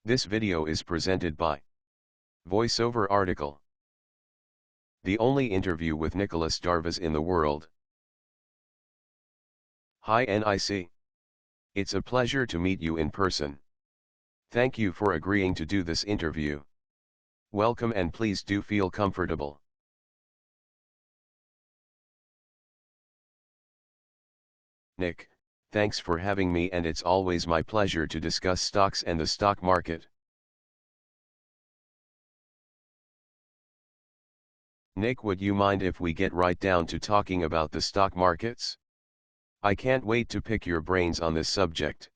This video is presented by Voiceover Article. The only interview with Nicolas Darvas in the world. Hi Nic. It's a pleasure to meet you in person. Thank you for agreeing to do this interview. Welcome and please do feel comfortable. Nick, thanks for having me, and it's always my pleasure to discuss stocks and the stock market. Nick, would you mind if we get right down to talking about the stock markets? I can't wait to pick your brains on this subject.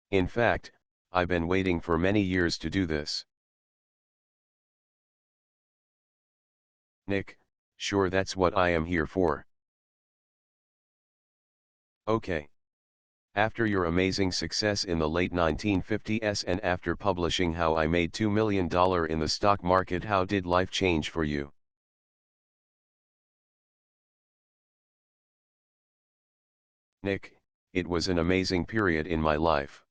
In fact, I've been waiting for many years to do this. Nick, sure, that's what I am here for. Okay. After your amazing success in the late 1950s and after publishing How I Made $2 Million in the Stock Market, how did life change for you? Nick, it was an amazing period in my life.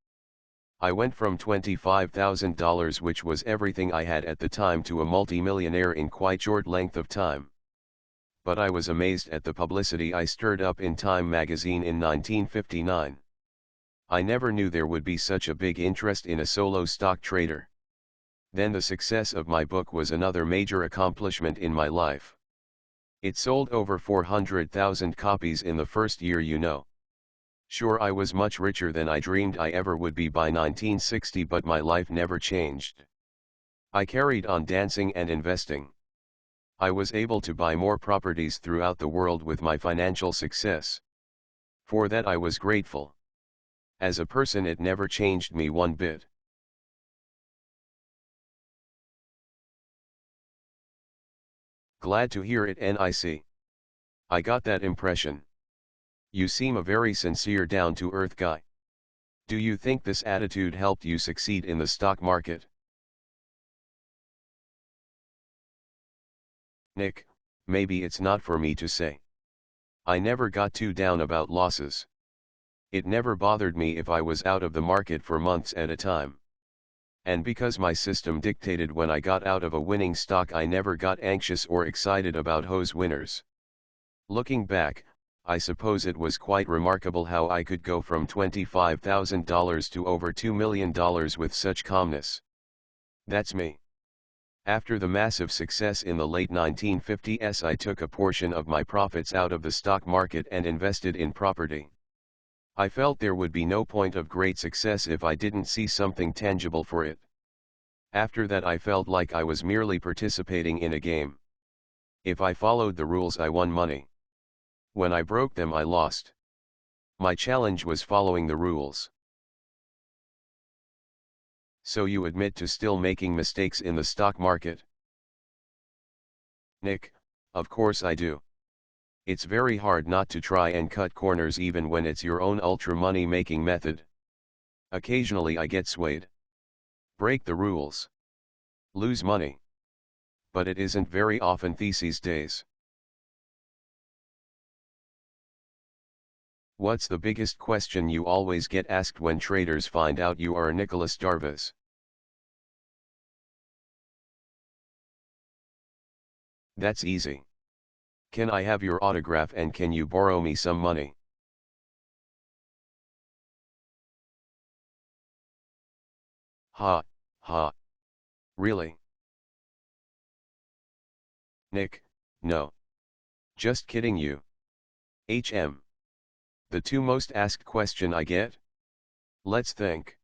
I went from $25,000, which was everything I had at the time, to a multi-millionaire in quite short length of time. But I was amazed at the publicity I stirred up in Time magazine in 1959. I never knew there would be such a big interest in a solo stock trader. Then the success of my book was another major accomplishment in my life. It sold over 400,000 copies in the first year, you know. Sure, I was much richer than I dreamed I ever would be by 1960, but my life never changed. I carried on dancing and investing. I was able to buy more properties throughout the world with my financial success. For that I was grateful. As a person, it never changed me one bit. Glad to hear it, Nic. I got that impression. You seem a very sincere, down-to-earth guy. Do you think this attitude helped you succeed in the stock market? Nick, maybe it's not for me to say. I never got too down about losses. It never bothered me if I was out of the market for months at a time. And because my system dictated when I got out of a winning stock, I never got anxious or excited about those winners. Looking back, I suppose it was quite remarkable how I could go from $25,000 to over $2 million with such calmness. That's me. After the massive success in the late 1950s, I took a portion of my profits out of the stock market and invested in property. I felt there would be no point of great success if I didn't see something tangible for it. After that, I felt like I was merely participating in a game. If I followed the rules, I won money. When I broke them, I lost. My challenge was following the rules. So you admit to still making mistakes in the stock market? Nick, of course I do. It's very hard not to try and cut corners even when it's your own ultra money making method. Occasionally I get swayed. Break the rules. Lose money. But it isn't very often these days. What's the biggest question you always get asked when traders find out you are a Nicolas Darvas? That's easy. Can I have your autograph and can you borrow me some money? Ha, ha. Really? Nick, no. Just kidding you. The two most asked question I get? Let's think.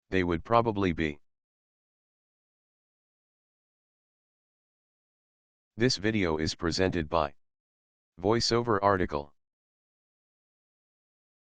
They would probably be. This video is presented by Voiceover Article.